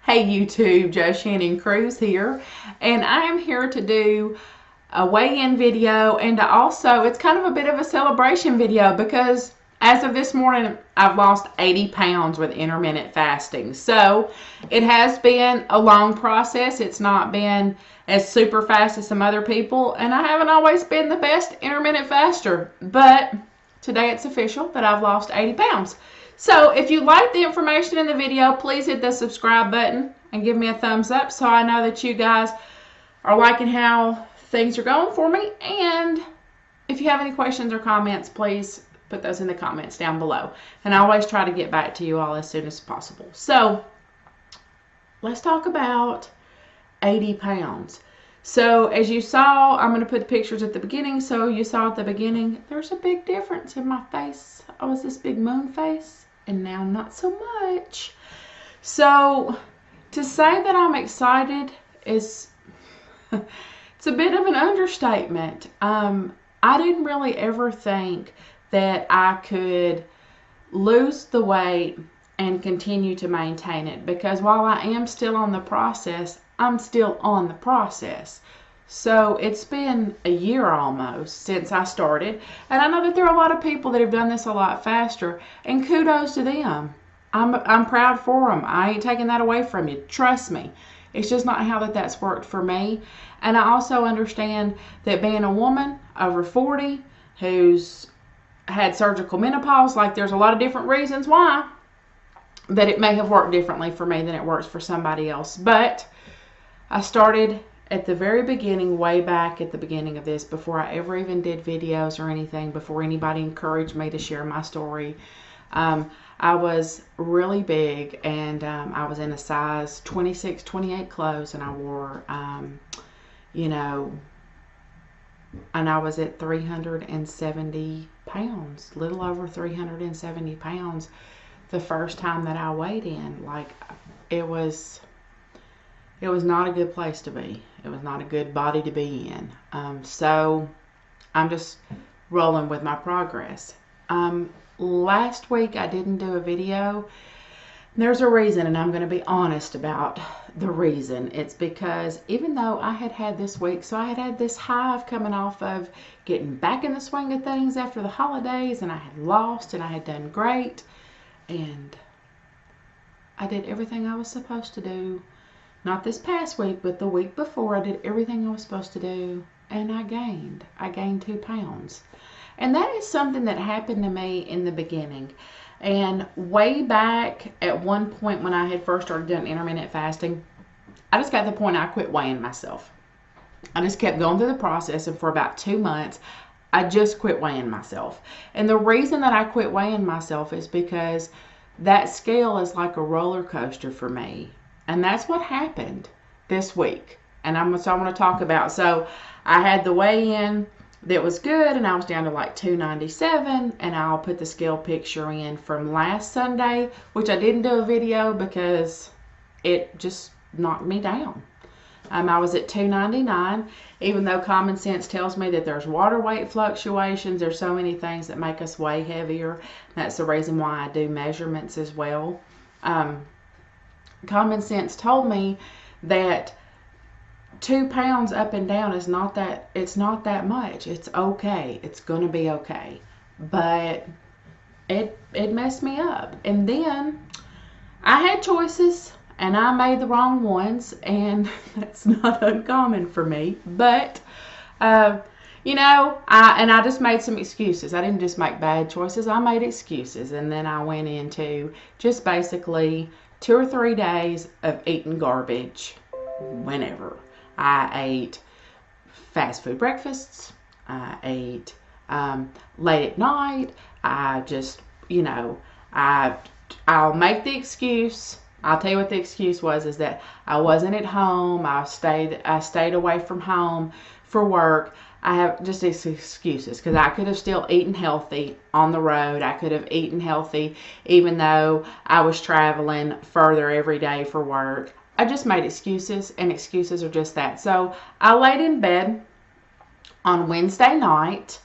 Hey YouTube, Joe Shannon Cruz here, and I am here to do a weigh-in video, and it's kind of a bit of a celebration video because as of this morning I've lost 80 pounds with intermittent fasting. So it has been a long process. It's not been as super fast as some other people, and I haven't always been the best intermittent faster, but today it's official that I've lost 80 pounds. So if you like the information in the video, please hit the subscribe button and give me a thumbs up so I know that you guys are liking how things are going for me. And if you have any questions or comments, please put those in the comments down below. And I always try to get back to you all as soon as possible. So let's talk about 80 pounds. So as you saw, I'm going to put pictures at the beginning. So you saw at the beginning, there's a big difference in my face. I was this big moon face, and now not so much. So to say that I'm excited is, it's a bit of an understatement. I didn't really ever think that I could lose the weight and continue to maintain it, because while I am still on the process, I'm still on the process. So it's been a year almost since I started, and I know that there are a lot of people that have done this a lot faster, and kudos to them. I'm proud for them. I ain't taking that away from you. Trust me. It's just not how that's worked for me. And I also understand that being a woman over 40 who's had surgical menopause, like there's a lot of different reasons why that it may have worked differently for me than it works for somebody else. But I started at the very beginning, way back at the beginning of this, before I ever even did videos or anything, before anybody encouraged me to share my story. I was really big, and I was in a size 26, 28 clothes, and I wore, and I was at 370 pounds, little over 370 pounds the first time that I weighed in. Like, it was not a good place to be. It was not a good body to be in. So I'm just rolling with my progress. Last week I didn't do a video. There's a reason, and I'm going to be honest about the reason. It's because even though I had this week, so I had this high of coming off of getting back in the swing of things after the holidays, and I had lost and I had done great, and I did everything I was supposed to do. Not this past week, but the week before, I did everything I was supposed to do, and I gained 2 pounds. And that is something that happened to me in the beginning. And way back at one point when I had first started doing intermittent fasting, I just got to the point I quit weighing myself. I just kept going through the process, and for about 2 months, I just quit weighing myself. And the reason that I quit weighing myself is because that scale is like a roller coaster for me. And that's what happened this week. And I want to talk about. So I had the weigh-in that was good, and I was down to like 297, and I'll put the scale picture in from last Sunday, which I didn't do a video because it just knocked me down. I was at 299, even though common sense tells me that there's water weight fluctuations. There's so many things that make us weigh heavier. That's the reason why I do measurements as well. Common sense told me that 2 pounds up and down is not that, it's not that much. It's okay. It's going to be okay. But it messed me up. And then I had choices, and I made the wrong ones, and that's not uncommon for me. But, I just made some excuses. I didn't just make bad choices. I made excuses. And then I went into just basically 2 or 3 days of eating garbage whenever. I ate fast food breakfasts. I ate late at night. I just, I'll make the excuse. I'll tell you what the excuse was, is that I wasn't at home. I stayed away from home for work. I have just these excuses, because I could have still eaten healthy on the road. I could have eaten healthy even though I was traveling further every day for work. I just made excuses, and excuses are just that. So I laid in bed on Wednesday night,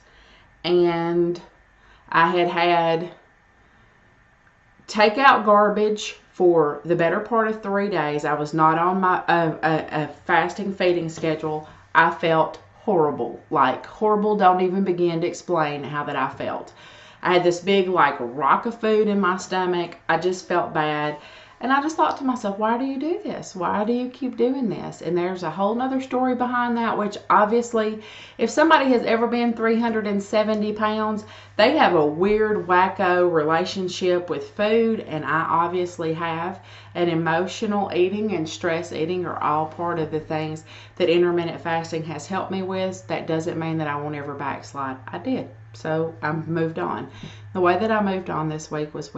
and I had takeout garbage for the better part of 3 days. I was not on my a fasting feeding schedule. I felt horrible, like horrible. Don't even begin to explain how that I felt. I had this big like rock of food in my stomach. I just felt bad. And I just thought to myself, why do you do this? Why do you keep doing this? And there's a whole nother story behind that, which obviously, if somebody has ever been 370 pounds, they have a weird, wacko relationship with food, and I obviously have. And emotional eating and stress eating are all part of the things that intermittent fasting has helped me with. That doesn't mean that I won't ever backslide. I did. So I moved on. The way that I moved on this week was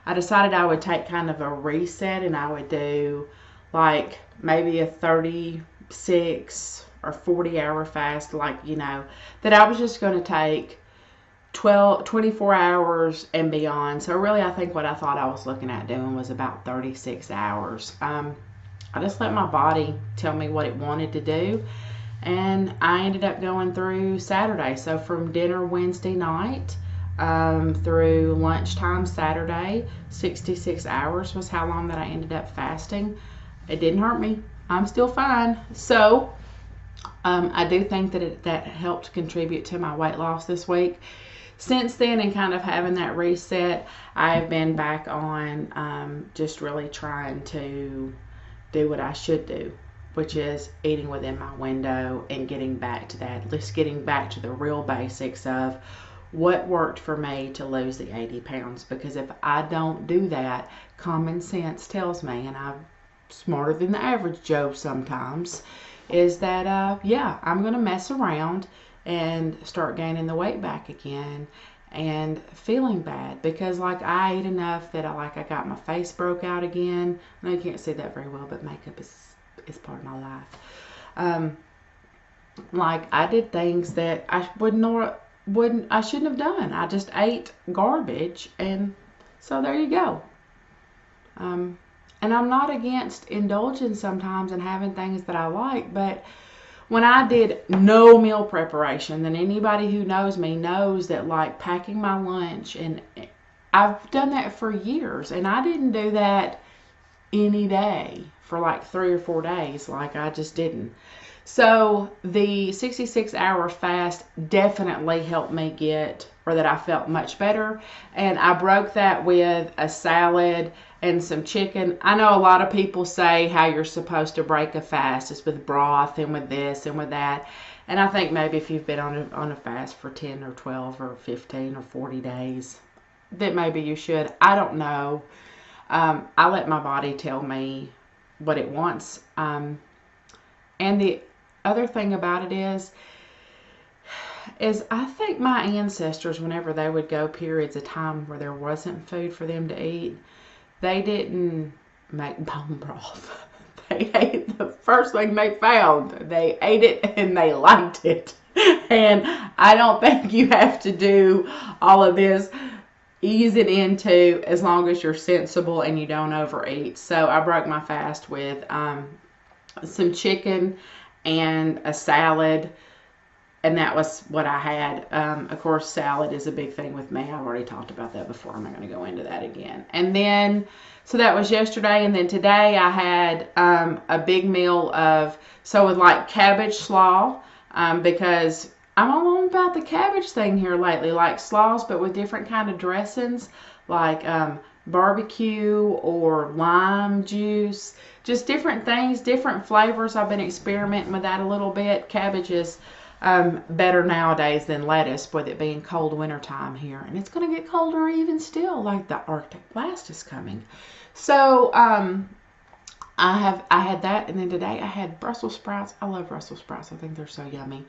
I decided I would take kind of a reset, and I would do like maybe a 36 or 40-hour fast, like, that I was just going to take 24 hours and beyond. So really, I think what I thought I was looking at doing was about 36 hours. I just let my body tell me what it wanted to do. And I ended up going through Saturday. So from dinner Wednesday night through lunchtime Saturday, 66 hours was how long that I ended up fasting. It didn't hurt me. I'm still fine. So I do think that that helped contribute to my weight loss this week. Since then, and kind of having that reset, I've been back on just really trying to do what I should do, which is eating within my window and getting back to that, just getting back to the real basics of what worked for me to lose the 80 pounds. Because if I don't do that, common sense tells me, and I'm smarter than the average Joe sometimes, is that, yeah, I'm going to mess around and start gaining the weight back again and feeling bad, because like I ate enough that I got my face broke out again. I know you can't see that very well, but makeup is part of my life. Like I did things that I I shouldn't have done. I just ate garbage, and so there you go. And I'm not against indulging sometimes and having things that I like, but when I did no meal preparation, then anybody who knows me knows that like packing my lunch, and I've done that for years, and I didn't do that any day for like 3 or 4 days. Like I just didn't. So the 66-hour fast definitely helped me that I felt much better. And I broke that with a salad and some chicken. I know a lot of people say how you're supposed to break a fast is with broth and with this and with that. And I think maybe if you've been on a fast for 10 or 12 or 15 or 40 days, that maybe you should. I don't know. I let my body tell me what it wants. And the other thing about it is I think my ancestors, whenever they would go periods of time where there wasn't food for them to eat, they didn't make bone broth. They ate the first thing they found. They ate it and they liked it. And I don't think you have to do all of this ease it into as long as you're sensible and you don't overeat. So I broke my fast with some chicken and a salad, and that was what I had. Of course, salad is a big thing with me. I've already talked about that before. I'm not going to go into that again. And then, so that was yesterday, and then today I had a big meal with like cabbage slaw, because I'm all on about the cabbage thing here lately, like slaws, but with different kind of dressings, like barbecue or lime juice, just different things, different flavors. I've been experimenting with that a little bit. Cabbage is better nowadays than lettuce, with it being cold wintertime here, and it's going to get colder even still, like the Arctic blast is coming. So I had that, and then today I had Brussels sprouts. I love Brussels sprouts. I think they're so yummy.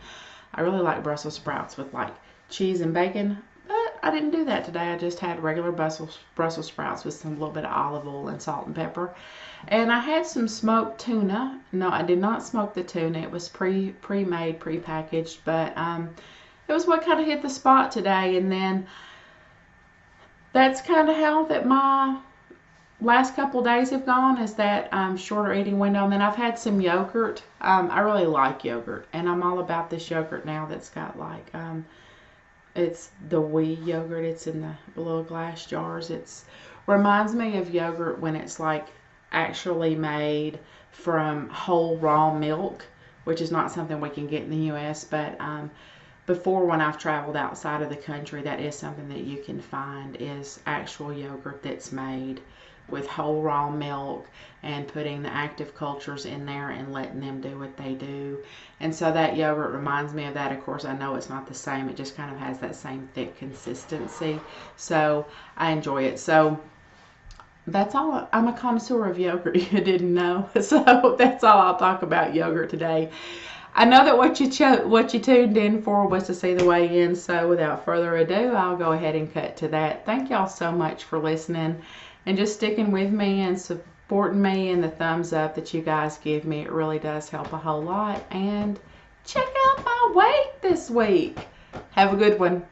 I really like Brussels sprouts with like cheese and bacon, but I didn't do that today. I just had regular Brussels sprouts with some little bit of olive oil and salt and pepper. And I had some smoked tuna. No, I did not smoke the tuna. It was pre-made, pre-packaged, but it was what kind of hit the spot today. And then that's kind of how that my last couple days have gone, is that shorter eating window. And then I've had some yogurt. I really like yogurt, and I'm all about this yogurt now that's got like it's the wee yogurt. It's in the little glass jars. It's Reminds me of yogurt when it's like actually made from whole raw milk, which is not something we can get in the U.S., but before, when I've traveled outside of the country, that is something that you can find, is actual yogurt that's made with whole raw milk and putting the active cultures in there and letting them do what they do. And so that yogurt reminds me of that. Of course, I know it's not the same. It just kind of has that same thick consistency. So I enjoy it. So that's all. I'm a connoisseur of yogurt. You didn't know. So that's all I'll talk about yogurt today. I know that what you tuned in for was to see the weigh-in, so without further ado, I'll go ahead and cut to that. Thank y'all so much for listening and just sticking with me and supporting me, and the thumbs up that you guys give me. It really does help a whole lot. And check out my weight this week. Have a good one.